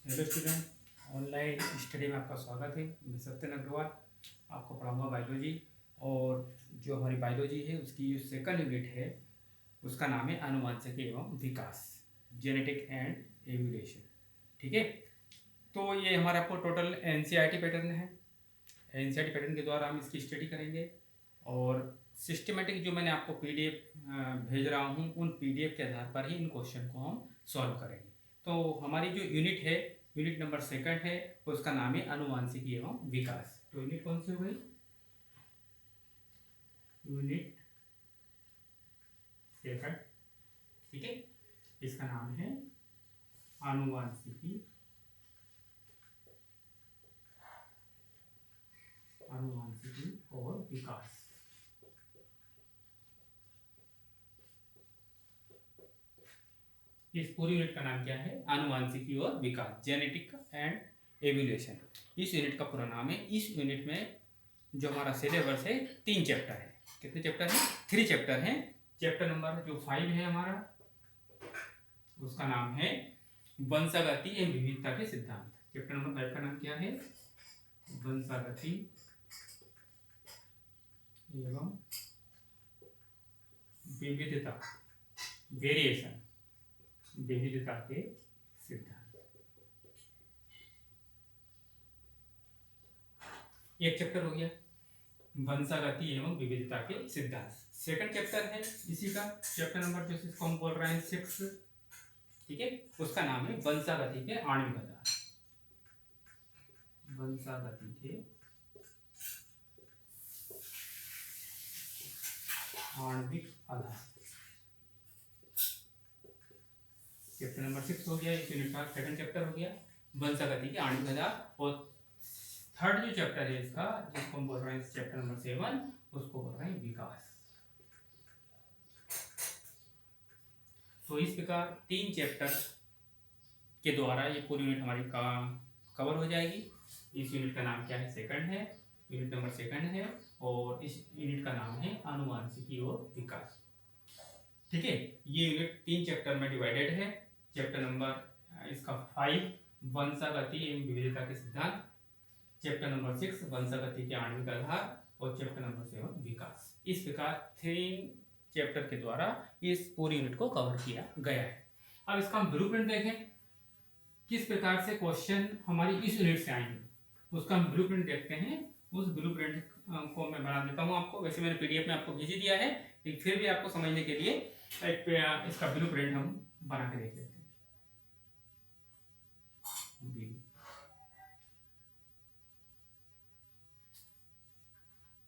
Hello student, online study में आपका स्वागत है। मैं सत्यन अग्रवाल आपको पढ़ाऊंगा बायोलॉजी। और जो हमारी बायोलॉजी है उसकी जो सेकंड यूनिट है उसका नाम है आनुवंशिक एवं विकास, जेनेटिक एंड एवोल्यूशन। ठीक है, तो ये हमारा आपको टोटल एनसीईआरटी पैटर्न है। एनसीईआरटी पैटर्न के द्वारा हम इसकी स्टडी करेंगे और सिस्टमेटिक जो मैंने आपको पीडीएफ भेज रहा हूँ उन पीडीएफ के आधार पर ही इन क्वेश्चन को हम सॉल्व करेंगे। तो हमारी जो यूनिट है, यूनिट नंबर सेकंड है, उसका नाम है आनुवंशिकी एवं विकास। तो यूनिट कौन सी हो गई? Unit second. ठीक है, इसका नाम है आनुवंशिकी आनुवंशिकी और विकास। इस पूरी यूनिट का नाम क्या है? आनुवंशिकी और विकास, जेनेटिक एंड एवोल्यूशन। इस यूनिट का पूरा नाम है। इस यूनिट में जो हमारा सिलेबस है 3 चैप्टर है। कितने चैप्टर हैं? 3 चैप्टर हैं। चैप्टर नंबर जो 5 है हमारा, उसका नाम है वंशागति एवं विविधता के सिद्धांत। चैप्टर नंबर 5 का नाम क्या है? वंशागति एवं विविधता, वेरिएशन, विविधता के सिद्धांत। एक चैप्टर हो गया वंशागति एवं विविधता के सिद्धांत। सेकंड चैप्टर है इसी का, चैप्टर नंबर जो इसको हम बोल रहे हैं 6। ठीक है, उसका नाम है वंशागति के आणविक आधार। वंशागति के आणविक आधार चैप्टर नंबर 6 हो गया। इस यूनिट का सेकंड चैप्टर हो गया वंशागति के आणविक आधार। और थर्ड जो चैप्टर है इसका, जिसको हम बोल रहे हैं चैप्टर नंबर 7, उसको बोल रहे हैं विकास। तो इस प्रकार 3 चैप्टर के द्वारा ये पूरी यूनिट हमारी कवर हो जाएगी। इस यूनिट का नाम क्या है? सेकंड है, यूनिट नंबर सेकंड है। और इस यूनिट का नाम है आनुवंशिकी और विकास। ठीक है, ये यूनिट 3 चैप्टर में डिवाइडेड है। चैप्टर नंबर इसका 5 वंशागति एवं विविधता के सिद्धांत, चैप्टर नंबर 6 वंशागति के आणविक आधार, और चैप्टर नंबर 7 विकास। इस प्रकार 3 चैप्टर के द्वारा इस पूरी यूनिट को कवर किया गया है। अब इसका हम ब्लूप्रिंट देखें, किस प्रकार से क्वेश्चन हमारी इस यूनिट से आएंगे, उसका हम ब्लूप्रिंट देखते हैं। उस ब्लूप्रिंट को मैं बना देता हूँ आपको। वैसे मैंने पीडीएफ में आपको भेज ही दिया है, लेकिन फिर भी आपको समझने के लिए एक इसका ब्लूप्रिंट हम बना के देख लेते हैं।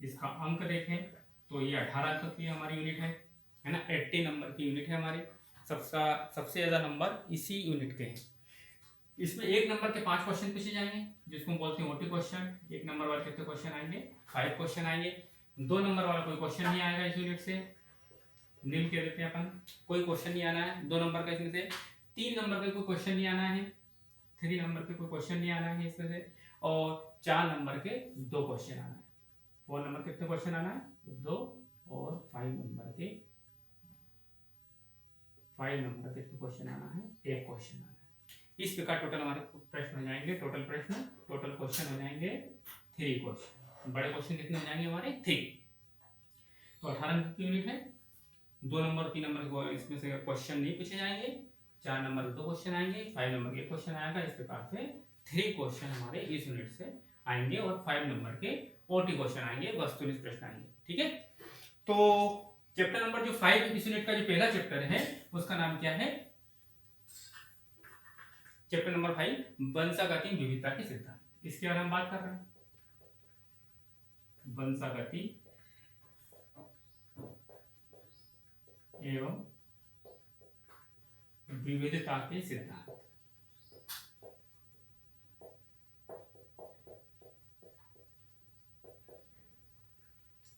इसका अंक देखें तो ये 18 अंक की हमारी यूनिट है ना। 80 नंबर की यूनिट है हमारी। सबसे ज़्यादा नंबर इसी यूनिट के हैं। इसमें 1 नंबर के 5 क्वेश्चन पूछे जाएंगे, जिसको हम बोलते हैं ओटी क्वेश्चन। 1 नंबर वाले कितने क्वेश्चन आएंगे? 5 क्वेश्चन आएंगे। 2 नंबर वाला कोई क्वेश्चन नहीं आएगा इस यूनिट से, नील कह देते हैं अपन, कोई क्वेश्चन नहीं आना है 2 नंबर का इसमें से। 3 नंबर का कोई क्वेश्चन नहीं आना है, 3 नंबर के कोई क्वेश्चन नहीं आना है इसमें से। और 4 नंबर के 2 क्वेश्चन आना है। 4 नंबर के कितने क्वेश्चन आना है? 2। और 5 नंबर के कितने क्वेश्चन आना है? 1 क्वेश्चन आना है। इस प्रकार टोटल हमारे प्रश्न हो जाएंगे, टोटल क्वेश्चन हो जाएंगे 3 क्वेश्चन। बड़े क्वेश्चन कितने हो जाएंगे हमारे? 3। तो 18 नंबर की यूनिट है। 2 नंबर 3 नंबर इसमें से क्वेश्चन नहीं पूछे जाएंगे। 4 नंबर 2 क्वेश्चन आएंगे, 5 नंबर के 1 क्वेश्चन आएगा। इस प्रकार से 3 क्वेश्चन हमारे इस यूनिट से आएंगे और 5 नंबर के ओटी क्वेश्चन आएंगे, वस्तुनिष्ठ प्रश्न आएंगे। ठीक है, तो चैप्टर नंबर जो 5 इस यूनिट का जो पहला चैप्टर है उसका नाम क्या है? चैप्टर नंबर 5 वंशागति विविधता के सिद्धांत। इसके बारे में बात कर रहे हैं। वंशागति एवं विविधता के सिद्धांत।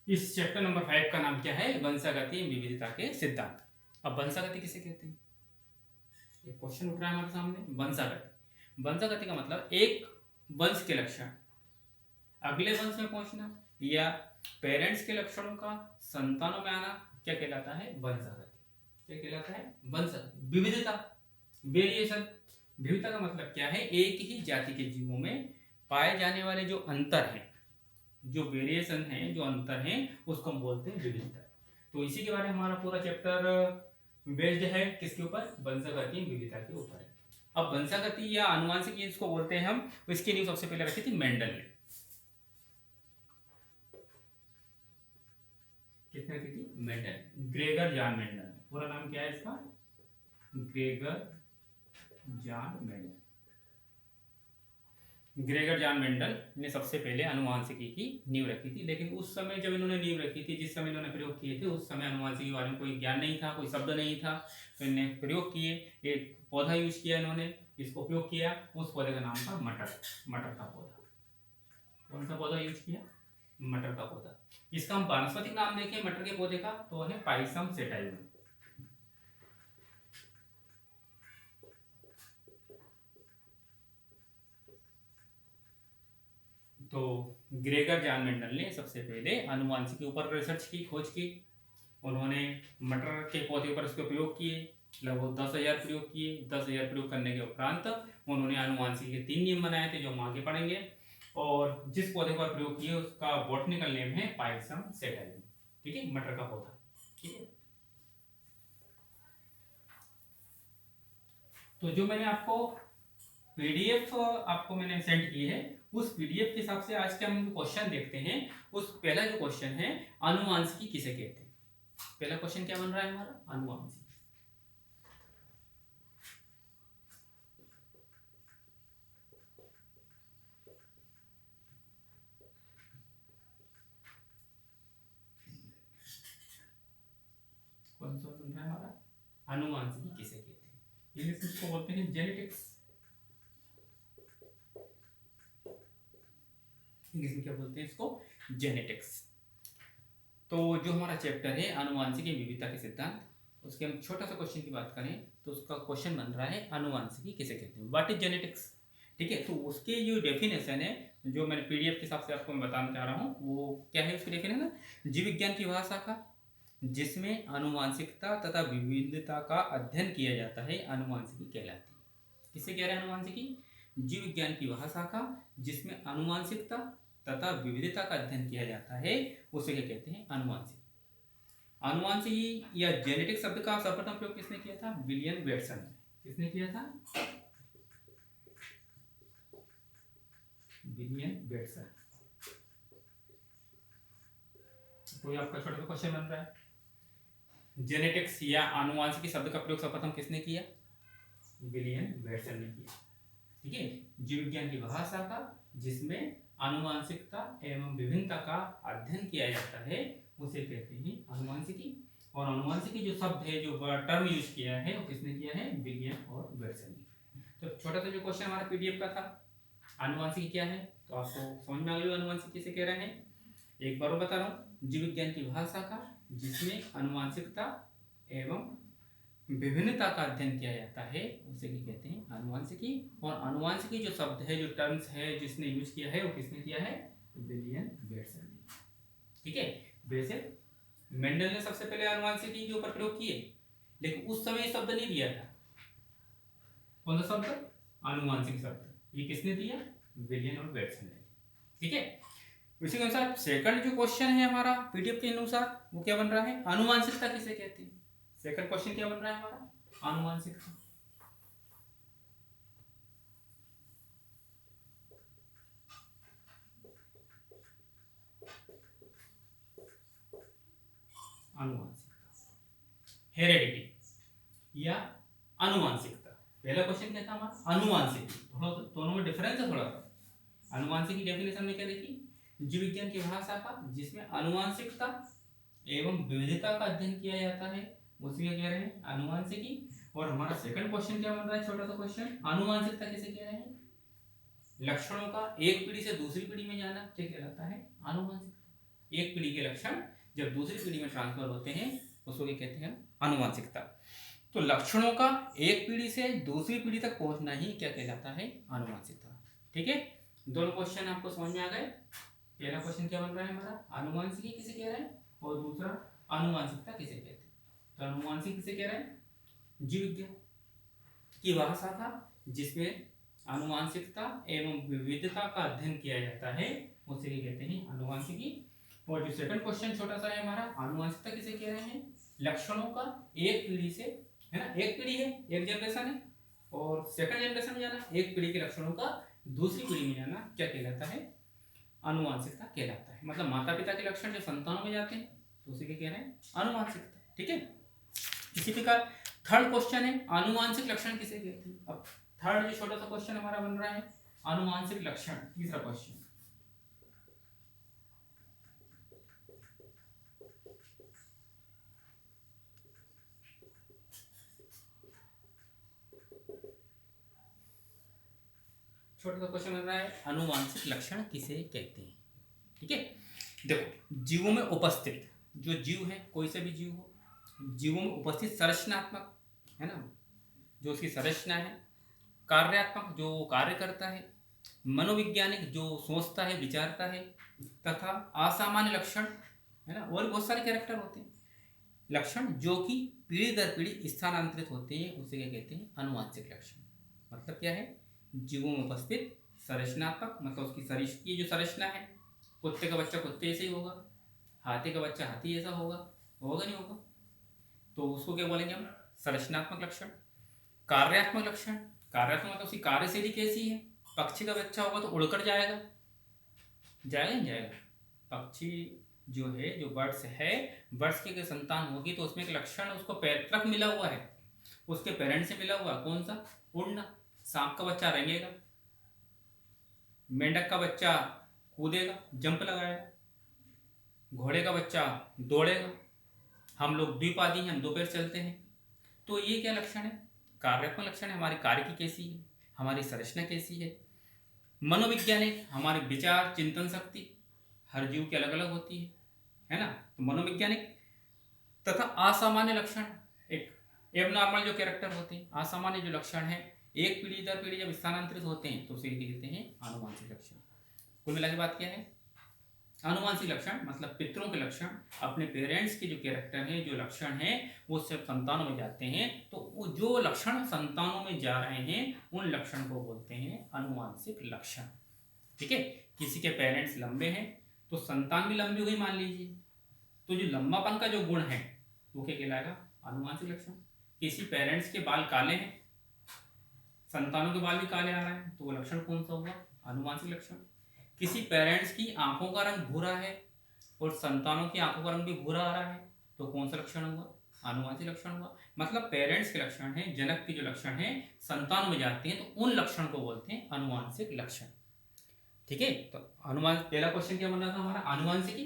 इस चैप्टर नंबर 5 का नाम क्या है? वंशागति एवं विविधता के सिद्धांत। अब वंशागति किसे कहते हैं? एक क्वेश्चन उठ रहा है हमारे सामने। वंशागति का मतलब एक वंश के लक्षण अगले वंश में पहुंचना, या पेरेंट्स के लक्षणों का संतानों में आना, क्या कहलाता है? वंशागति। क्या कहलाता है? वंशागति। विविधता, वेरिएशन, विविधता का मतलब क्या है, एक ही जाति के जीवों में पाए जाने वाले जो अंतर हैं, जो वेरिएशन है, जो अंतर है, उसको हम बोलते हैं विविधता। तो इसी के बारे में हमारा पूरा चैप्टर बेस्ड है किसके ऊपर, वंशागति विविधता के ऊपर है। अब वंशागति या आनुवंशिक इसको बोलते हैं हम, तो इसकी नींव सबसे पहले रखी थी मेंडल ने। किसने रखी थी, मेंडल, ग्रेगर जॉन मेंडल। पूरा नाम क्या है इसका, Gregor John Mendel. Gregor John Mendel ने सबसे पहले आनुवंशिकी की नींव रखी थी। लेकिन उस समय जब इन्होंने नींव रखी थी, जिस समय इन्होंने प्रयोग किए थे, उस समय आनुवंशिकी के बारे में कोई ज्ञान नहीं था, कोई शब्द नहीं था। तो इन्होंने प्रयोग किए, एक पौधा यूज किया इन्होंने, इसको उपयोग किया। उस पौधे का नाम था मटर, मटर का पौधा। कौन सा पौधा यूज किया, मटर का पौधा। इसका हम वानस्पतिक नाम देखें मटर के पौधे का तो है पाइसम सेटाइवम। तो ग्रेगर जॉन मेंडल ने सबसे पहले आनुवंशिकी के ऊपर रिसर्च की, खोज की। उन्होंने मटर के पौधे पर उसके प्रयोग किए, लगभग 10,000 प्रयोग किए। 10,000 प्रयोग करने के उपरांत उन्होंने आनुवंशिकी के 3 नियम बनाए थे, जो हम आगे पढ़ेंगे। और जिस पौधे पर प्रयोग किए उसका बॉटनिकल नेम है पाइसम सेटाइवम। ठीक है, मटर का पौधा। ठीक है, तो जो मैंने आपको पीडीएफ आपको मैंने सेंड की है, उस पीडीएफ के हिसाब से आज के हम क्वेश्चन देखते हैं। उस पहला जो क्वेश्चन है, आनुवंशिकी किसे कहते हैं। पहला क्वेश्चन क्या बन रहा है हमारा, आनुवंशिकी। कौन सा बन रहा है हमारा, आनुवंशिकी किसे कहते हैं। इंग्लिश में इसको बोलते हैं जेनेटिक्स। इंग्लिश में क्या बोलते हैं इसको, जेनेटिक्स। तो जो हमारा चैप्टर है आनुवंशिकी विविधता के सिद्धांत, उसके हम छोटा सा क्वेश्चन की बात करें तो उसका क्वेश्चन बन रहा है आनुवंशिकी किसे कहते हैं, व्हाट इज जेनेटिक्स। ठीक है, तो उसके जो डेफिनेशन है, जो मैंने पीडीएफ के हिसाब से आपको मैं बताना चाह रहा हूँ, वो क्या है उसकी डेफिनेशन, जीव विज्ञान की वह शाखा जिसमें आनुवंशिकता तथा विविधता का अध्ययन किया जाता है, आनुवंशिकी कहलाती है। किसे कह रहे हैं आनुवंशिकी, जीव विज्ञान की वह शाखा जिसमें आनुवंशिकता तथा विविधता का अध्ययन किया जाता है, उसे क्या कहते हैं, आनुवंशिकी। आनुवंशिकी या जेनेटिक शब्द का सर्वप्रथम प्रयोग किसने किया था, विलियम बेटसन ने। किसने किया था, विलियम बेटसन। कोई आपका छोटा सा क्वेश्चन बन रहा है, जेनेटिक्स या आनुवंशिकी शब्द का प्रयोग सर्वप्रथम किसने किया, विलियम बेटसन ने किया। ठीक है, जीव विज्ञान की वह शाखा जिसमें आनुवंशिकता एवं विभिन्नता का अध्ययन किया जाता है, उसे कहते हैं आनुवंशिकी। और आनुवंशिकी जो शब्द है, जो टर्म यूज किया है, वो किसने किया है, विलियम और बेटसन ने। तो छोटा सा जो क्वेश्चन हमारा पीडीएफ का था, आनुवंशिकी क्या है, तो आपको समझ में आ गई आनुवंशिकी किसे कह रहे हैं। एक बार बता रहा हूँ, जीव विज्ञान की वह शाखा जिसमें आनुवंशिकता एवं विभिन्नता का अध्ययन किया जाता है, उसे क्या कहते हैं, आनुवंशिकी। और आनुवंशिकी जो शब्द है, जो टर्म्स है, जिसने यूज किया है, वो किसने किया है, विलियम बेटसन ने। ठीक है, वैसे मेंडल ने सबसे पहले आनुवंशिकी के ऊपर प्रयोग किए, लेकिन उस समय ये शब्द नहीं दिया था। कौन सा शब्द, आनुवंशिक शब्द, ये किसने दिया, विलियम और बेटसन ने। ठीक है, इसी के अनुसार सेकंड जो क्वेश्चन है हमारा पीडीएफ के अनुसार, वो क्या बन रहा है, आनुवंशिकता किसे कहते हैं। सेकंड क्वेश्चन क्या बन रहा है हमारा, आनुवंशिकता। आनुवंशिकता, हेरेडिटी या आनुवंशिकता। पहला क्वेश्चन क्या था हमारा, आनुवंशिकी। थोड़ा दोनों में डिफरेंस है थोड़ा सा। आनुवंशिकी डेफिनेशन में क्या देखी, जीव विज्ञान की वह शाखा जिसमें आनुवंशिकता एवं विविधता का अध्ययन किया जाता है, उसे क्या कह रहे हैं, आनुवंशिकी। और हमारा सेकंड क्वेश्चन क्या बन रहा है, छोटा सा क्वेश्चन, आनुवंशिकता किसे कह रहे हैं, लक्षणों का एक पीढ़ी से दूसरी पीढ़ी में जाना क्या कहलाता है, आनुवंशिकता। एक पीढ़ी के लक्षण जब दूसरी पीढ़ी में ट्रांसफर होते हैं, उसको क्या कहते हैं, आनुवंशिकता। तो लक्षणों का एक पीढ़ी से दूसरी पीढ़ी तक पहुंचना ही क्या कहलाता है, आनुवंशिकता। ठीक है, दोनों क्वेश्चन आपको समझ में आ गए। पहला क्वेश्चन क्या बन रहा है हमारा, आनुवंशिकी किसे कह रहे हैं, और दूसरा आनुवंशिकता किसे कहते हैं। तो आनुवंशिकी किसे कह रहे हैं, जीव विज्ञान की वह शाखा जिसमें आनुवांशिकता एवं विविधता का अध्ययन किया जाता है उसे कहते हैं आनुवांशिकी। और जो सेकंड क्वेश्चन छोटा सा है हमारा, आनुवांशिकता किसे कह रहे हैं? लक्षणों का एक पीढ़ी से, है ना, एक पीढ़ी है, एक जनरेशन है, और सेकंड जनरेशन में जाना, एक पीढ़ी के लक्षणों का दूसरी पीढ़ी में जाना क्या कहलाता है? आनुवांशिकता कहलाता है। मतलब माता पिता के लक्षण जो संतानों में जाते हैं तो उसे क्या कह रहे हैं? आनुवांशिकता। ठीक है। इसी प्रकार थर्ड क्वेश्चन है, आनुवांशिक लक्षण किसे कहते हैं? अब थर्ड जो छोटा सा क्वेश्चन हमारा बन रहा है, आनुवांशिक लक्षण, तीसरा क्वेश्चन। छोटा सा क्वेश्चन बन रहा है, आनुवांशिक लक्षण किसे कहते हैं? ठीक है। देखो, जीवों में उपस्थित, जो जीव है, कोई सा भी जीव हो, जीवों में उपस्थित संरचनात्मक, है ना, जो उसकी संरचना है, कार्यात्मक, जो कार्य करता है, मनोवैज्ञानिक, जो सोचता है, विचारता है, तथा असामान्य लक्षण, है ना, और बहुत सारे कैरेक्टर होते हैं, लक्षण जो कि पीढ़ी दर पीढ़ी स्थानांतरित होते हैं, उसे क्या कहते हैं? आनुवांशिक लक्षण। मतलब क्या है? जीवों में उपस्थित संरचनात्मक, मतलब उसकी शरीर की जो संरचना है, कुत्ते का बच्चा कुत्ते जैसे ही होगा, हाथी का बच्चा हाथी जैसा होगा, होगा नहीं होगा, तो उसको क्या बोलेंगे हम? संरचनात्मक लक्षण। कार्यात्मक लक्षण, कार्यात्मक मतलब उसकी कार्यशैली कैसी है? पक्षी का बच्चा होगा तो उड़कर जाएगा, जाएगा नहीं जाएगा? पक्षी जो है, जो बर्ड्स है, बर्ड्स की संतान होगी तो उसमें एक लक्षण उसको पैतृक मिला हुआ है, उसके पेरेंट्स से मिला हुआ, कौन सा? उड़ना। सांप का बच्चा रेंगेगा, मेंढक का बच्चा कूदेगा, जंप लगाएगा, घोड़े का बच्चा दौड़ेगा, हम लोग द्विपादी हैं, हम दो पैर चलते हैं। तो ये क्या लक्षण है? कार्यात्मक लक्षण है, हमारी कार्य की कैसी है, हमारी संरचना कैसी है। मनोवैज्ञानिक, हमारे विचार चिंतन शक्ति हर जीव की अलग अलग होती है ना, तो मनोवैज्ञानिक। तथा असामान्य लक्षण, एक एबनॉर्मल जो कैरेक्टर होते हैं, असामान्य जो लक्षण है, एक पीढ़ी दर पीढ़ी जब स्थानांतरित होते हैं तो उसे कहते हैं आनुवांशिक लक्षण। कुल मिला के बात क्या है? आनुवांशिक लक्षण मतलब पितरों के लक्षण, अपने पेरेंट्स के जो कैरेक्टर हैं, जो लक्षण हैं, वो सब संतानों में जाते हैं, तो वो जो लक्षण संतानों में जा रहे हैं उन लक्षण को बोलते हैं आनुवांशिक लक्षण। ठीक है। किसी के पेरेंट्स लंबे हैं तो संतान भी लंबी हुई मान लीजिए, तो जो लंबापन का जो गुण है वो क्या कहलाएगा? आनुवांशिक लक्षण। किसी पेरेंट्स के बाल काले हैं, संतानों के बाल भी काले आ रहे हैं, तो वो लक्षण कौन सा होगा? आनुवांशिक लक्षण। किसी पेरेंट्स की आंखों का रंग भूरा है और संतानों की आंखों का रंग भी भूरा आ रहा है, तो कौन सा लक्षण हुआ? आनुवांशिक लक्षण हुआ। मतलब पेरेंट्स के लक्षण है, जनक के जो लक्षण है, संतानों में जाते हैं, तो उन लक्षण को बोलते हैं आनुवांशिक लक्षण। ठीक है। तो अनुमान, पहला क्वेश्चन क्या बन रहा था हमारा? आनुवांशिकी।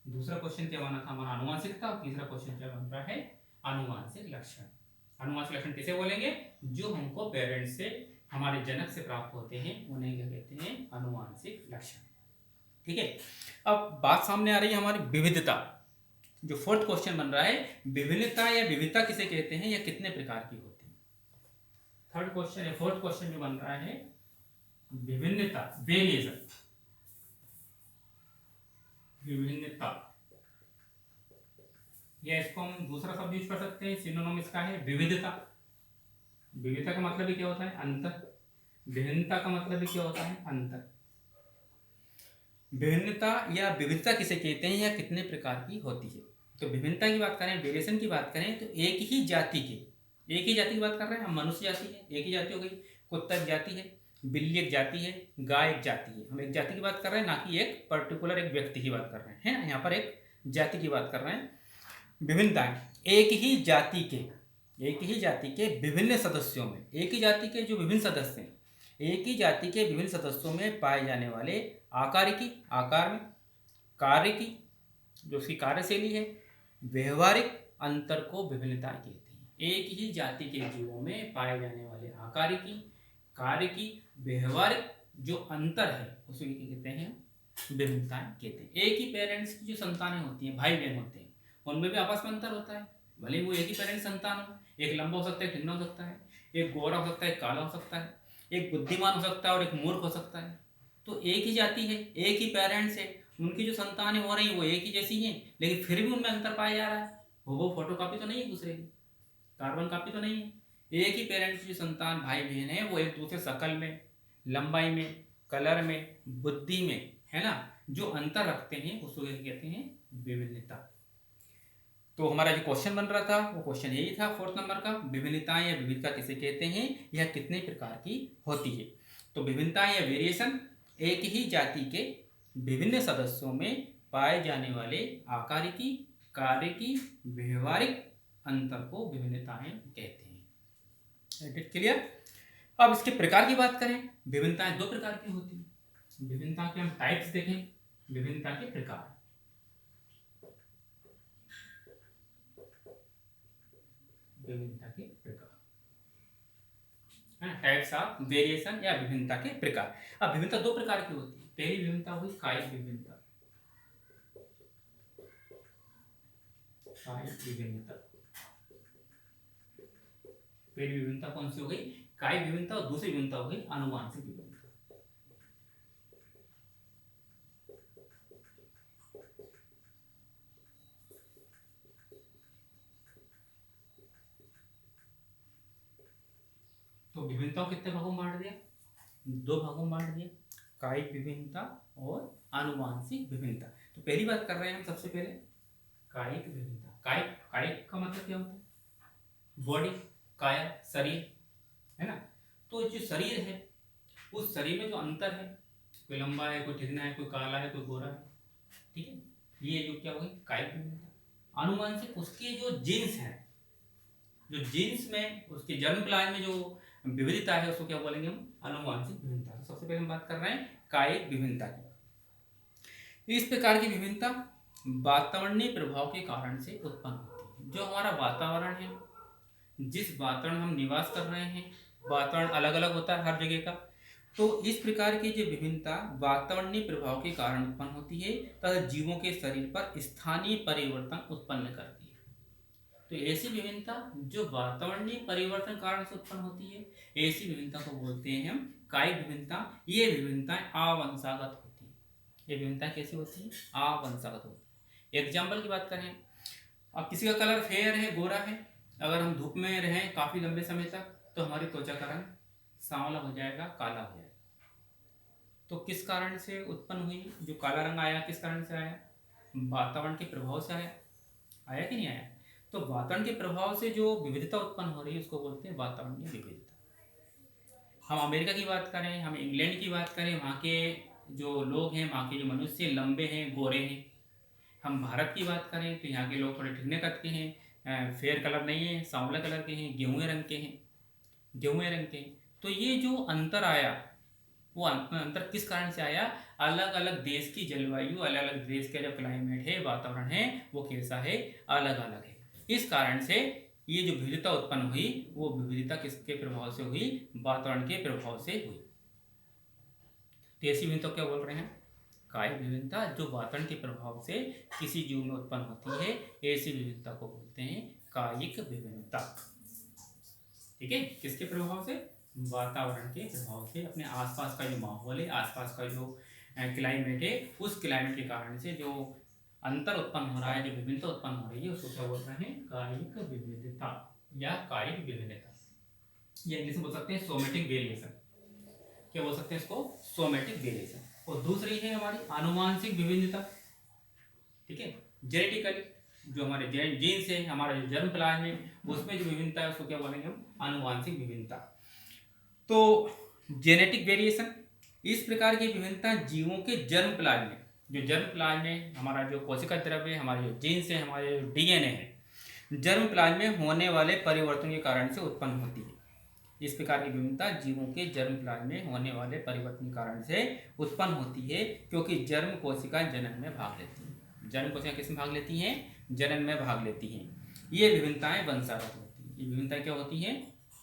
दूसरा क्वेश्चन क्या बना था हमारा? आनुवांशिकता। और तीसरा क्वेश्चन क्या बन रहा है? आनुवांशिक लक्षण। आनुवांशिक लक्षण किसे बोलेंगे? जो हमको पेरेंट्स से, हमारे जनक से प्राप्त होते हैं, उन्हें क्या कहते हैं? आनुवांशिक लक्षण। ठीक है। अब बात सामने आ रही है हमारी विविधता। जो फोर्थ क्वेश्चन बन रहा है, विभिन्नता या विविधता किसे कहते हैं या कितने प्रकार की होती है? थर्ड क्वेश्चन है, फोर्थ क्वेश्चन जो बन रहा है, विभिन्नता, वेरिएशन, विभिन्नता, या इसको हम दूसरा शब्द यूज कर सकते हैं, सिनोनिम इसका है विविधता। विविधता का मतलब भी क्या होता है? अंतर। विभिन्नता का मतलब भी क्या होता है? अंतर। विभिन्नता या विविधता किसे कहते हैं या कितने प्रकार की होती है? तो विभिन्नता की बात करें, वेरिएशन की बात करें, तो एक ही जाति की बात कर रहे हैं हम। मनुष्य जाति है, एक ही जाति हो गई। कुत्ता एक जाति है, बिल्ली एक जाति है, गाय एक जाति है। हम एक जाति की बात कर रहे हैं, ना कि एक पर्टिकुलर एक व्यक्ति की बात कर रहे हैं, है ना। यहाँ पर एक जाति की बात कर रहे हैं। विभिन्नताएं, एक ही जाति के विभिन्न सदस्यों में, एक ही जाति के जो विभिन्न सदस्य हैं, एक ही जाति के विभिन्न सदस्यों में पाए जाने वाले आकार में, कार्य की, जो उसकी कार्यशैली है, व्यवहारिक अंतर को विभिन्नता कहते हैं। एक ही जाति के जीवों में पाए जाने वाले आकार की, कार्य की, व्यवहारिक जो अंतर है, उसे कहते हैं विभिन्नताएं कहते हैं। एक ही पेरेंट्स की जो संतानें होती हैं, भाई बहन होते हैं, उनमें भी आपस में अंतर होता है। भले वो एक ही पेरेंट्स संतान हो, एक लंबा हो सकता है, ठंडा हो सकता है, एक गोरा हो सकता है, एक काला हो सकता है, एक बुद्धिमान हो सकता है और एक मूर्ख हो सकता है। तो एक ही जाति है, एक ही पेरेंट्स है, उनकी जो संतानें हो रही हैं वो एक ही जैसी हैं, लेकिन फिर भी उनमें अंतर पाया जा रहा है। वो फोटो कॉपी तो नहीं है दूसरे की, कार्बन कॉपी तो नहीं है। एक ही पेरेंट्स की संतान भाई बहन है, वो एक दूसरे शकल में, लंबाई में, कलर में, बुद्धि में, है ना, जो अंतर रखते हैं उसको कहते हैं विभिन्नता। तो हमारा जो क्वेश्चन बन रहा था वो क्वेश्चन यही था 4th नंबर का, विभिन्नताएं या विविधता किसे कहते हैं, यह कितने प्रकार की होती है। तो विभिन्नताएं या वेरिएशन एक ही जाति के विभिन्न सदस्यों में पाए जाने वाले आकारिकी, कार्यकी, व्यवहारिक अंतर को विभिन्नताएं कहते हैं। It clear. अब इसके प्रकार की बात करें, विभिन्नताएं दो प्रकार की होती हैं। विभिन्नता के हम टाइप्स देखें, विभिन्नता के प्रकार, विभिन्नता के प्रकार है ना, टाइप्स ऑफ वेरिएशन या विभिन्नता के प्रकार। अब विभिन्नता दो प्रकार की होती है। पहली विभिन्नता हुई कायिक विभिन्नता, कायिक विभिन्नता। पहली विभिन्नता कौन सी हो गई, कायिक विभिन्नता, और दूसरी विभिन्नता हो गई आनुवंशिक विभिन्नता। तो विभिन्नता को कितने भागों में बांट दिया, दो भागों में बांट दिया, कायिक विभिन्नता और आनुवंशिक विभिन्नता। तो पहली बात कर रहे हैं हम सबसे पहले कायिक विभिन्नता। कायिक, कायिक का मतलब क्या होता है, बॉडी, काया, शरीर, है ना। तो जो शरीर है उस शरीर में जो अंतर है, कोई लंबा है, कोई ठिकना है, कोई काला है, कोई गोरा है, ठीक है, ये जो क्या होगी कायिक विभिन्नता। आनुवंशिक उसके जो जीन्स है, जो जीन्स में उसके जन्म काल में जो विविधता है उसको क्या बोलेंगे हम, आनुवंशिक विभिन्नता। तो सबसे पहले हम बात कर रहे हैं कायिक विभिन्नता की। इस प्रकार की विभिन्नता वातावरणीय प्रभाव के कारण से उत्पन्न होती है। जो हमारा वातावरण है, जिस वातावरण हम निवास कर रहे हैं, वातावरण अलग अलग होता है हर जगह का, तो इस प्रकार की जो विभिन्नता वातावरणीय प्रभाव के कारण उत्पन्न होती है तथा जीवों के शरीर पर स्थानीय परिवर्तन उत्पन्न करती है। तो ऐसी विभिन्नता जो वातावरणीय परिवर्तन कारण से उत्पन्न होती है, ऐसी विभिन्नता को बोलते हैं हम कायिक विभिन्नता। ये विभिन्नताएं आवंशागत होती है। ये विभिन्नता कैसी होती है, आवंशागत होती है। एग्जाम्पल की बात करें, अब किसी का कलर फेयर है, गोरा है, अगर हम धूप में रहें काफ़ी लंबे समय तक तो हमारी त्वचा का रंग सांवला हो जाएगा, काला हो जाएगा। तो किस कारण से उत्पन्न हुई, जो काला रंग आया किस कारण से आया, वातावरण के प्रभाव से आया, आया कि नहीं आया। तो वातावरण के प्रभाव से जो विविधता उत्पन्न हो रही है उसको बोलते हैं वातावरणीय विविधता। हम अमेरिका की बात करें, हम इंग्लैंड की बात करें, वहाँ के जो लोग हैं, वहाँ के जो मनुष्य लंबे हैं, गोरे हैं। हम भारत की बात करें तो यहाँ के लोग थोड़े ठिकने कद के हैं, फेयर कलर नहीं है, सांवला कलर के हैं, गेहूँ रंग के हैं, गेहूँ रंग के। तो ये जो अंतर आया, वो अंतर किस कारण से आया, अलग अलग देश की जलवायु, अलग अलग देश का जो क्लाइमेट है, वातावरण है, वो कैसा है, अलग अलग है। इस कारण से ये जो विविधता उत्पन्न हुई वो विविधता किसके प्रभाव से हुई, वातावरण के प्रभाव से हुई। तो ऐसी विविधता क्या बोल रहे हैं, कायिक विभिन्नता, जो वातावरण के प्रभाव से किसी जीव में उत्पन्न होती है, ऐसी विविधता को बोलते हैं कायिक विभिन्नता। ठीक है, किसके प्रभाव से, वातावरण के प्रभाव से, अपने आसपास का जो माहौल है, आसपास का जो क्लाइमेट है, उस क्लाइमेट के कारण से जो अंतर उत्पन्न हो रहा है, जो विभिन्नता उत्पन्न हो रही है, उसको क्या बोल रहे हैं, कायिक विविधता या कायिक विभिन्नता। ये इंग्लिश में बोल सकते हैं सोमेटिक वेरिएशन। क्या बोल सकते हैं इसको, सोमेटिक वेरिएशन। और दूसरी है हमारी आनुवांशिक विभिन्नता। ठीक है, जेनेटिकली जो हमारे जीन्स है, हमारा जो जन्म प्लान है, उसमें जो विभिन्नता है उसको क्या बोलेंगे हम, आनुवांशिक विभिन्नता। तो जेनेटिक वेरिएशन, इस प्रकार की विभिन्नता जीवों के जन्म प्लान में, जो जन्म प्लान में हमारा जो कोशिका द्रव्य है, हमारे जो जीन्स है, हमारे जो डीएनए है, जन्म प्लान में होने वाले परिवर्तन के कारण से उत्पन्न होती है। इस प्रकार की विभिन्नता जीवों के जन्म प्लान में होने वाले परिवर्तन के कारण से उत्पन्न होती है, क्योंकि जन्म कोशिका जनन में भाग लेती है। जन्म कोशिका किस में भाग लेती हैं, जनन में भाग लेती हैं। ये विभिन्नताएं वंशागत होती हैं। ये विभिन्नताएं क्या होती हैं,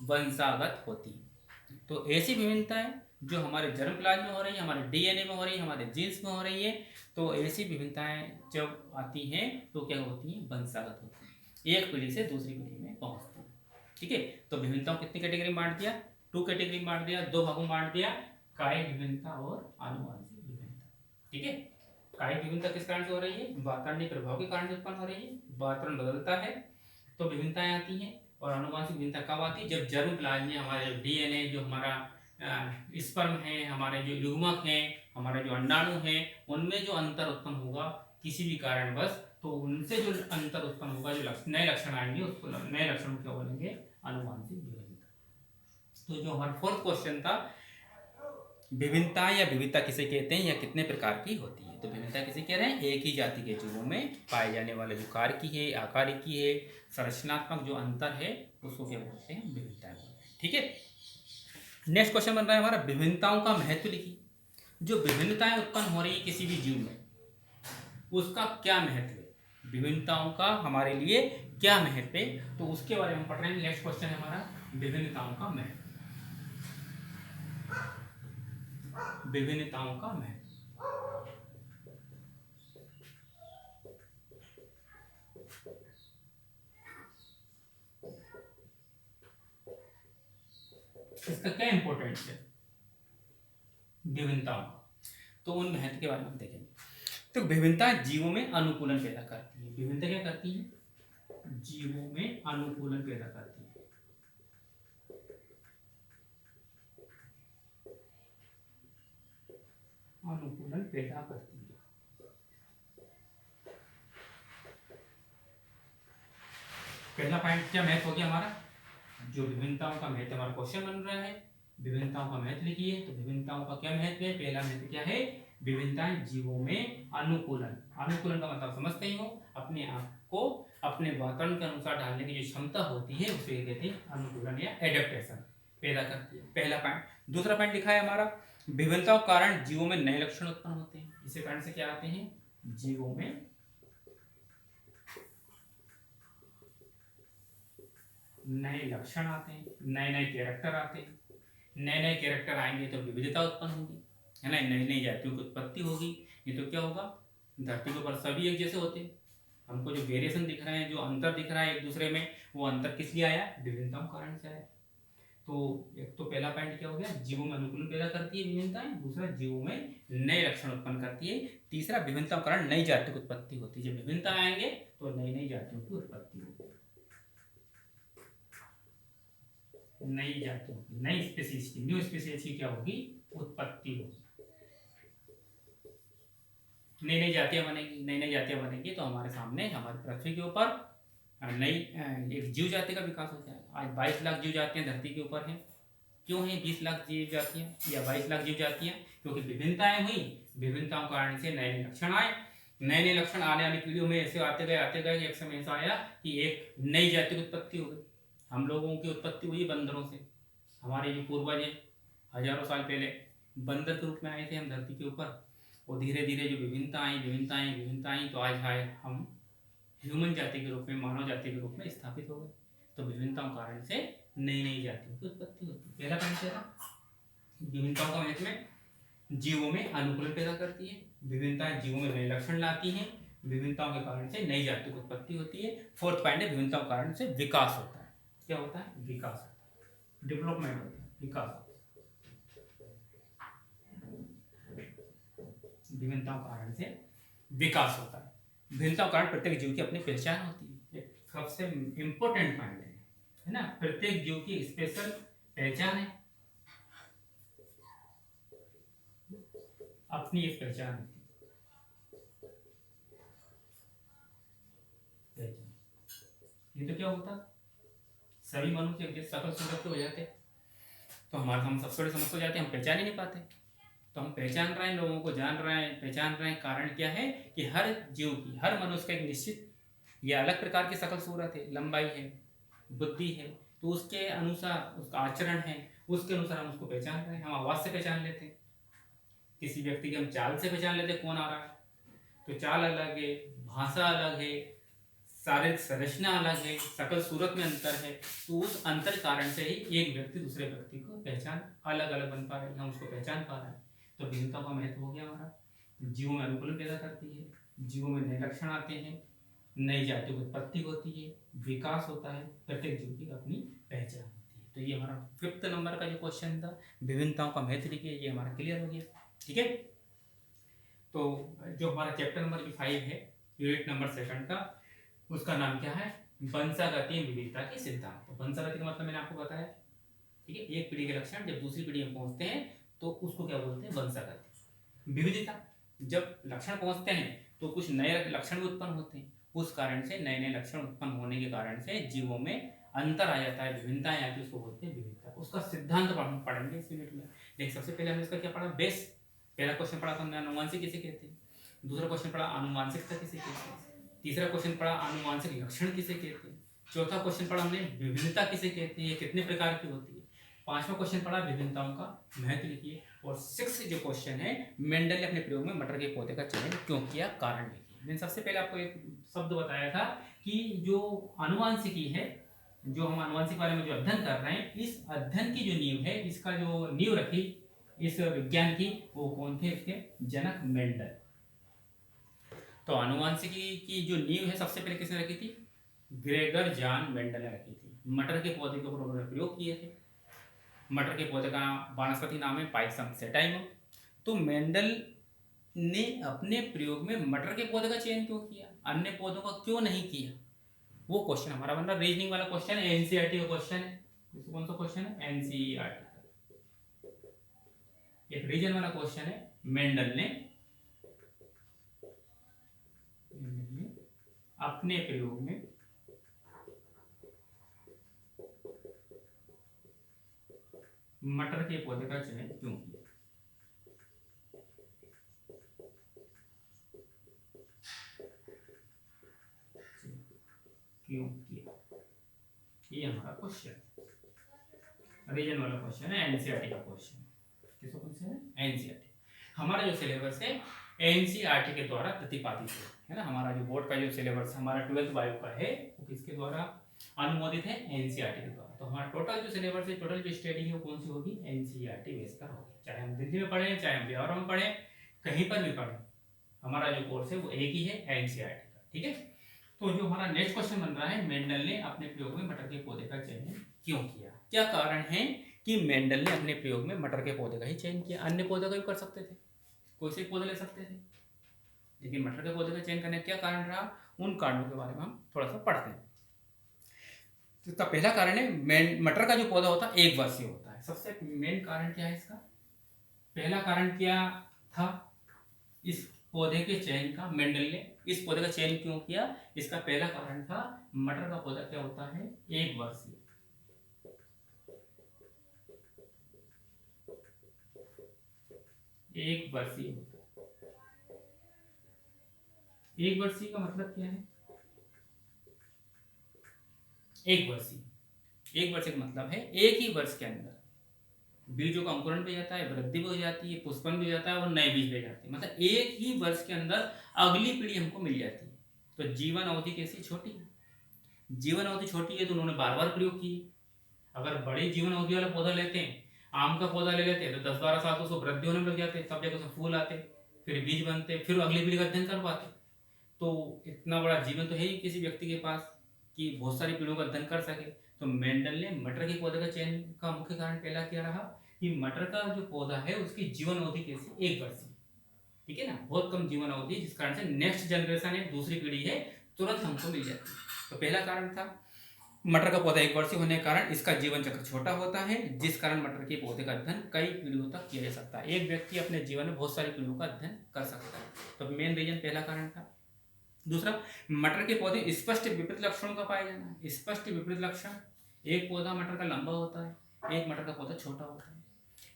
वंशागत होती हैं। तो ऐसी विभिन्नताएं जो हमारे जन्म प्लान में हो रही है, हमारे डीएनए में हो रही है, हमारे जीन्स में हो रही है, तो ऐसी विभिन्नताएं जब आती हैं तो क्या होती हैं, वंशागत होती हैं, एक पीढ़ी से दूसरी पीढ़ी में पहुंचती हैं। ठीक है, तो विभिन्नताओं कितनी कैटेगरी में बांट दिया, 2 कैटेगरी में बांट दिया, 2 भागों में बांट दिया, कायिक विभिन्नता और आनुवंशिक विभिन्नता। ठीक है, कायिक विभिन्नता किस कारण से हो रही है, वातावरणीय प्रभाव के कारण से उत्पन्न हो रही है। वातावरण बदलता है तो विभिन्नताएं आती हैं, और आनुवंशिक भिन्नता कब आती है? जब जर्म प्लाज्म हमारे डीएनए, जो हमारा स्पर्म है, हमारे जो युग्मक हैं, हमारे जो अंडाणु हैं, उनमें जो अंतर उत्पन्न होगा किसी भी कारणवश, तो उनसे जो अंतर उत्पन्न होगा, जो नए लक्षण आएंगे, उसको नए लक्षण क्या बोलेंगे? आनुवंशिक भिन्नता। तो जो हमारा फोर्थ क्वेश्चन था, विभिन्नता या विविधता किसे कहते हैं या कितने प्रकार की होती है? तो विभिन्नता किसे कह रहे हैं? एक ही जाति के जीवों में पाए जाने वाले जो कार्य की है, आकार की है, संरचनात्मक जो अंतर है, उसको क्या बोलते हैं? विभिन्नता बोलते हैं। ठीक है, नेक्स्ट क्वेश्चन बन रहा है हमारा, विभिन्नताओं का महत्व लिखिए। जो विभिन्नताएं उत्पन्न हो रही है किसी भी जीव में, उसका क्या महत्व है? विभिन्नताओं का हमारे लिए क्या महत्व है, तो उसके बारे में पढ़ रहे हैं। नेक्स्ट क्वेश्चन है हमारा, विभिन्नताओं का महत्व। विभिन्नताओं का महत्व, इसका क्या इंपॉर्टेंस है विभिन्नताओं का? तो उन महत्व के बारे में हम देखेंगे। तो विभिन्नता जीवों में अनुकूलन पैदा करती है। विभिन्नता क्या करती है? जीवों में अनुकूलन पैदा करती है। अनुकूलन पैदा करती है। पहला पॉइंट क्या महत्व हो गया हमारा? जो विभिन्नताओं का महत्व, हमारा क्वेश्चन बन रहा है, विभिन्नताओं का महत्व लिखिए। तो विभिन्नताओं का क्या महत्व है? पहला महत्व क्या है? विभिन्नताएं जीवों में अनुकूलन। अनुकूलन का मतलब समझते ही हो, अपने आप को अपने वातावरण के अनुसार ढालने की जो क्षमता होती है, उसे कहते हैं अनुकूलन या एडेप्टेशन पैदा करती है। पहला पॉइंट। दूसरा पॉइंट लिखा है हमारा, विभिन्नताओं के कारण जीवों में नए लक्षण उत्पन्न होते हैं। इसी कारण से क्या आते हैं? जीवों में नए लक्षण आते हैं, नए नए कैरेक्टर आते हैं। नए नए कैरेक्टर आएंगे तो विविधता उत्पन्न होगी, है ना, नई नई जातियों की उत्पत्ति होगी। ये तो क्या होगा? धरती के ऊपर सभी एक जैसे होते हैं। हमको जो वेरिएशन दिख रहे हैं, जो अंतर दिख रहा है एक दूसरे में, वो अंतर किस लिए आया? विभिन्नताओं कारण से आया। तो एक तो पहला पॉइंट क्या हो गया? जीवों में अनुकूलन पैदा करती है विभिन्नताएं। दूसरा, जीवों में नए लक्षण उत्पन्न करती है। तीसरा, विभिन्नताओं के कारण नई जातियों की उत्पत्ति होती है। जब विभिन्नता आएंगे तो नई नई जातियों की उत्पत्ति होगी, नई जातियों की, नई स्पीसीज की, न्यू स्पीसीज की क्या होगी? उत्पत्ति होगी। नई नई जातियां बनेगी। नई नई जातियां बनेगी तो हमारे सामने, हमारी पृथ्वी के ऊपर नई एक जीव जाति का विकास हो जाएगा। आज 22 लाख जीव जातियां धरती के ऊपर हैं। क्यों है 20 लाख जीव जातियां या 22 लाख जीव जातियां? क्योंकि विभिन्नताएं हुई, विभिन्नताओं के कारण से नए नए लक्षण आए। नए नए लक्षण आने वाली पीढ़ियों में ऐसे आते गए एक समय ऐसा आया कि एक नई जाति की उत्पत्ति हो गई। हम लोगों की उत्पत्ति हुई बंदरों से। हमारे जो पूर्वज हैं, हजारों साल पहले बंदर के रूप में आए थे हम धरती के ऊपर। और धीरे धीरे जो विभिन्नता आई तो आज आए हम ह्यूमन जाति के रूप में, मानव जाति के रूप में स्थापित हो गए। तो विभिन्नताओं के कारण से नई नई जातियों की उत्पत्ति होती है। पहला पॉइंट क्या था? विभिन्नताओं का महत्व में जीवों में अनुकूलन पैदा करती है। विभिन्नताएं जीवों में नए लक्षण लाती हैं। विभिन्नताओं के कारण से नई जातियों की उत्पत्ति होती है। फोर्थ पॉइंट है, विभिन्नताओं के कारण से विकास होता है। क्या होता है? विकास होता है, डेवलपमेंट होता है, विकास होता है। विभिन्नताओं के कारण से विकास होता है। विभिन्नताओं के कारण प्रत्येक जीव की अपनी पहचान होती है। सबसे इंपॉर्टेंट पॉइंट है ना, प्रत्येक जीव की स्पेशल पहचान है, अपनी एक पहचान होती है। ये तो क्या होता? सभी मनुष्य एक जैसे सकल सूरत के हो जाते, तो हमारे हम सबसे बड़ी समस्या हो जाती है, हम पहचान ही नहीं पाते। तो हम पहचान रहे हैं, लोगों को जान रहे हैं, पहचान रहे हैं। कारण क्या है कि हर जीव की, हर मनुष्य का एक निश्चित या अलग प्रकार की शकल सूरत है, लंबाई है, बुद्धि है। तो उसके अनुसार उसका आचरण है, उसके अनुसार हम उसको पहचान रहे हैं। हम आवाज़ से पहचान लेते हैं, किसी व्यक्ति की हम चाल से पहचान लेते हैं कौन आ रहा है। तो चाल अलग है, भाषा अलग है, शारीरिक संरचना अलग है, सकल सूरत में अंतर है। तो उस अंतर कारण से ही एक व्यक्ति दूसरे व्यक्ति को पहचान अलग अलग बन पा रहे हैं, हम उसको पहचान पा रहे हैं। तो विभिन्नता का महत्व हो गया हमारा। जीवों में अनुकूलन पैदा करती है, जीवों में नए लक्षण आते हैं, नई जातियों की उत्पत्ति होती है, विकास होता है, प्रत्येक जीव की अपनी पहचान होती है। तो ये हमारा 5th नंबर का जो क्वेश्चन था, विभिन्नताओं का महत्व लिखिए, ये हमारा क्लियर हो गया। ठीक है, तो जो हमारा चैप्टर नंबर 5 है, यूनिट नंबर 2 का, उसका नाम क्या है? वंशागतीय विविधता के सिद्धांत। तो वंशागति का मतलब मैंने आपको बताया, ठीक है। एक पीढ़ी के लक्षण जब दूसरी पीढ़ी में पहुंचते हैं तो उसको क्या बोलते हैं, वंशागति। विविधता, जब लक्षण पहुंचते हैं तो कुछ नए लक्षण भी उत्पन्न होते हैं, उस कारण से नए नए लक्षण उत्पन्न होने के कारण से जीवों में अंतर आ जाता है, विभिन्नताएं आती है, उसको बोलते हैं विविधता। उसका सिद्धांत हम पढ़ेंगे इस यूनिट में। लेकिन सबसे पहले हमने इसका क्या पढ़ा, बेस। पहला क्वेश्चन पढ़ा था हमने अनुवांशिक किसे कहते हैं, दूसरा क्वेश्चन पढ़ा आनुवांशिकता किसे कहते हैं, तीसरा क्वेश्चन पढ़ा आनुवांशिक लक्षण किसे कहते हैं, चौथा क्वेश्चन पढ़ा हमने विभिन्नता किसे कहते हैं, ये कितने प्रकार की होती है, पांचवा क्वेश्चन पढ़ा विभिन्नताओं का महत्व लिखिए, और सिक्स जो क्वेश्चन है, मेंडल ने अपने प्रयोग में मटर के पौधे का चयन क्यों किया, कारण लिखिए। मैंने सबसे पहले आपको एक शब्द बताया था कि जो आनुवांशिकी है, जो हम आनुवांशिक बारे में जो अध्ययन कर रहे हैं, इस अध्ययन की जो नींव है, इसका जो नींव रखी इस विज्ञान की, वो कौन थे, इसके जनक मेंडल। तो आनुवांशिकी की जो नींव है सबसे पहले किसने रखी थी, ग्रेगर जॉन मेंडल ने रखी थी। मटर के पौधे के ऊपर उन्होंने प्रयोग किए थे। मटर के पौधे का वानस्पतिक नाम है पाइसम सेटाइम। तो मेंडल ने अपने प्रयोग में मटर के पौधे का चयन क्यों किया, अन्य पौधों का क्यों नहीं किया, वो क्वेश्चन हमारा बन रहा, रीजनिंग वाला क्वेश्चन है, एनसीईआरटी का क्वेश्चन है। कौन सा क्वेश्चन है, एनसीईआरटी का एक रीजन वाला क्वेश्चन है। मेंडल ने अपने प्रयोग में मटर के पौधे का चयन क्यों किया, क्यों किया, ये हमारा क्वेश्चन रीजन वाला क्वेश्चन है, एनसीईआरटी का क्वेश्चन। किसका क्वेश्चन है, एनसीईआरटी। हमारा जो सिलेबस है एनसीईआरटी के द्वारा प्रतिपादित है ना। हमारा जो बोर्ड का जो सिलेबस हमारा 12th बायो का है, वो किसके द्वारा अनुमोदित है, एनसीईआरटी के द्वारा। तो हमारा टोटल जो सिलेबस है, टोटल जो स्टडी है, वो कौन सी होगी, एनसीईआरटी बेस पर होगी। चाहे हम दिल्ली में पढ़े, चाहे हम बिहार में पढ़े, कहीं पर भी पढ़े, हमारा जो कोर्स है वो एक ही है, एनसीईआरटी का, ठीक है। तो जो हमारा नेक्स्ट क्वेश्चन बन रहा है, मेंडल ने अपने प्रयोग में मटर के पौधे का चयन क्यों किया, क्या कारण है कि मेंडल ने अपने प्रयोग में मटर के पौधे का ही चयन किया, अन्य पौधे का भी कर सकते थे, कोई से पौधे ले सकते थे, लेकिन मटर के पौधे का चयन करने का क्या कारण रहा, उन कारणों के बारे में हम थोड़ा सा पढ़ते हैं। तो इसका पहला कारण है, मटर का जो पौधा होता है एक वर्षीय होता है। सबसे मेन कारण क्या है इसका, पहला कारण क्या था इस पौधे के चयन का, मेंडल ने इस पौधे का चयन क्यों किया, इसका पहला कारण था मटर का पौधा क्या होता है, एक वर्षीय। एक वर्षीय होता है। एक वर्षीय का मतलब क्या है, एक वर्षीय, एक वर्ष का मतलब है एक ही वर्ष के अंदर बीजों का अंकुरण भी जाता है, वृद्धि भी हो जाती है, पुष्पन भी हो जाता है और नए बीज भी जाते हैं। मतलब एक ही वर्ष के अंदर अगली पीढ़ी हमको मिल जाती है। तो जीवन अवधि कैसी छोटी है, जीवन अवधि छोटी है तो उन्होंने बार बार प्रयोग किए। अगर बड़े जीवन अवधि वाला पौधा लेते हैं, आम का पौधा ले लेते हैं, तो 10-12 साल तो उसको वृद्धि होने लग जाते, तब जाकर उसमें फूल आते, फिर बीज बनते, फिर अगली पीढ़ी का अध्ययन कर पाते। तो इतना बड़ा जीवन तो है ही किसी व्यक्ति के पास कि बहुत सारी पीढ़ियों का अध्ययन कर सके। तो मेंडल ने मटर के पौधे का चयन का मुख्य कारण पहला क्या रहा कि मटर का जो पौधा है उसकी जीवन अवधि कैसी, एक वर्ष, ठीक है ना, बहुत कम जीवन अवधि, जिस कारण से नेक्स्ट जनरेशन है, दूसरी पीढ़ी है, तुरंत हमको मिल जाती है। तो पहला कारण था मटर का पौधा एक वर्षीय होने के कारण इसका जीवन चक्र छोटा होता है, जिस कारण मटर के पौधे का अध्ययन कई पीढ़ियों तक किया जा सकता है। एक व्यक्ति अपने जीवन में बहुत सारी पीढ़ियों का अध्ययन कर सकता है। तो मेन रीजन पहला कारण था। दूसरा, मटर के पौधे स्पष्ट विपरीत लक्षणों का पाया जाना। स्पष्ट विपरीत लक्षण, एक पौधा मटर का लंबा होता है, एक मटर का पौधा छोटा होता है।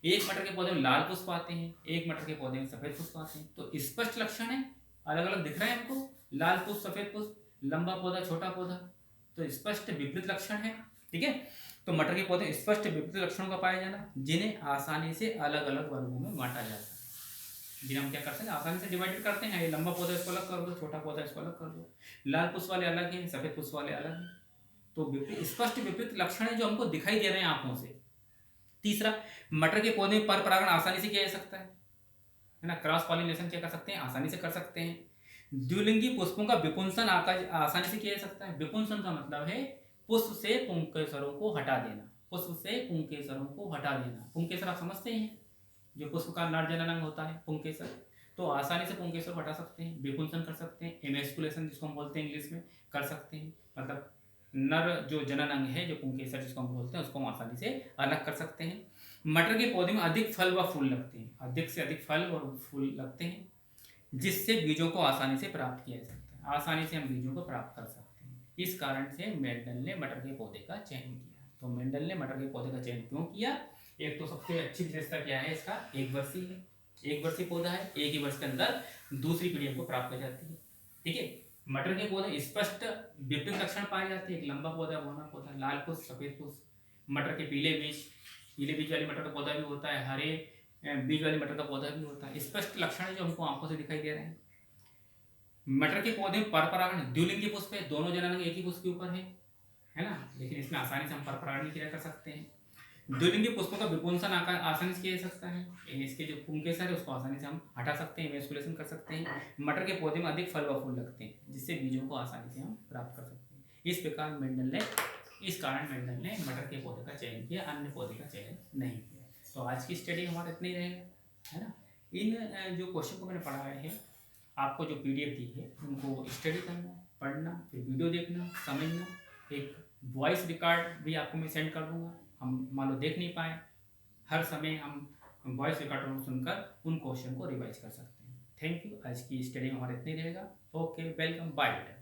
एक मटर के पौधे में लाल पुष्प आते हैं, एक मटर के पौधे में सफेद पुष्प आते हैं। तो स्पष्ट लक्षण है, अलग अलग दिख रहे हैं हमको, लाल पुष्प, सफेद पुष्प, लंबा पौधा, छोटा पौधा, तो स्पष्ट विपरीत लक्षण है, ठीक है। तो मटर के पौधे स्पष्ट विपरीत लक्षणों का पाया जाना, जिन्हें आसानी से अलग अलग वर्गों में बांटा जाता है। जिन्हें हम क्या करते हैं, आसानी से डिवाइडेड करते हैं। ये लंबा पौधा इसको अलग कर दो, छोटा पौधा इसको अलग कर दो, लाल पुष्प वाले अलग हैं, सफेद पुष्प वाले अलग हैं। तो स्पष्ट विपरीत लक्षण है जो हमको दिखाई दे रहे हैं आंखों से। तीसरा, मटर के पौधे में पर परागण आसानी से किया जा सकता है ना, क्रॉस पॉलिनेशन क्या कर सकते हैं, आसानी से कर सकते हैं। द्विलिंगी पुष्पों का विपुंसन आसानी से किया जा सकता है। विपुंसन का मतलब है पुष्प से पुंकेसरों को हटा देना, पुष्प से पुंकेसरों को हटा देना। पुंकेसर आप समझते हैं, जो पुष्प का नर जननांग होता है पुंकेसर, तो आसानी से पुंकेसर हटा सकते हैं, विपुंसन कर सकते हैं, एमेस्कुलेशन जिसको हम बोलते हैं इंग्लिश में, कर सकते हैं। मतलब नर जो जनन अंग है, जो पुंकेसर जिसको हम बोलते हैं, उसको हम आसानी से अलग कर सकते हैं। मटर के पौधे में अधिक फल व फूल लगते हैं, अधिक से अधिक फल और फूल लगते हैं, जिससे बीजों को आसानी से प्राप्त किया जा सकता है। आसानी से हम बीजों को प्राप्त कर सकते हैं। इस कारण से मेंडल ने मटर के पौधे का चयन किया। तो मेंडल ने मटर के पौधे का चयन क्यों किया? एक तो सबसे अच्छी विशेषता क्या है इसका, एक वर्षीय है, एक वर्षीय पौधा है, एक ही वर्ष के अंदर दूसरी पीढ़ी हमको प्राप्त हो जाती है। ठीक है, मटर के पौधे स्पष्ट विपरीत लक्षण पाए जाते हैं, एक लंबा पौधा, बौना पौधा, लाल पुष्प, सफेद पुष्प। मटर के पीले बीज वाली मटर का पौधा भी होता है, हरे बीज वाली मटर का पौधा भी होता है। स्पष्ट लक्षण है जो हमको आंखों से दिखाई दे रहे हैं। मटर के पौधे में परपरागण द्विलिंगी पुष्प है, दोनों जनन एक ही पुष्प के ऊपर है ना, लेकिन इसमें आसानी से हम परपरागण की क्रिया कर सकते हैं। द्विलिंगी पुष्पों का विपुंसन आसानी से किया जा सकता है, इसके जो पुंकेसर है उसको आसानी से हम हटा सकते हैं, इवेस्कुलेशन कर सकते हैं। मटर के पौधे में अधिक फल व फूल लगते हैं, जिससे बीजों को आसानी से हम प्राप्त कर सकते हैं। इस प्रकार इस कारण मेंडल ने मटर के पौधे का चयन किया, अन्य पौधे का चयन नहीं किया। तो आज की स्टडी हमारा इतना ही रहेगा, है ना। इन जो क्वेश्चन को मैंने पढ़ाया है, आपको जो PDF दी है उनको स्टडी करना, पढ़ना, फिर वीडियो देखना, समझना। एक वॉइस रिकॉर्ड भी आपको मैं सेंड कर दूंगा। हम मान लो देख नहीं पाए, हर समय हम वॉइस रिकॉर्ड सुनकर उन क्वेश्चन को रिवाइज कर सकते हैं। Thank you. आज की स्टडी में हमारा इतना ही रहेगा। ओके, वेलकम, बाय बेटा।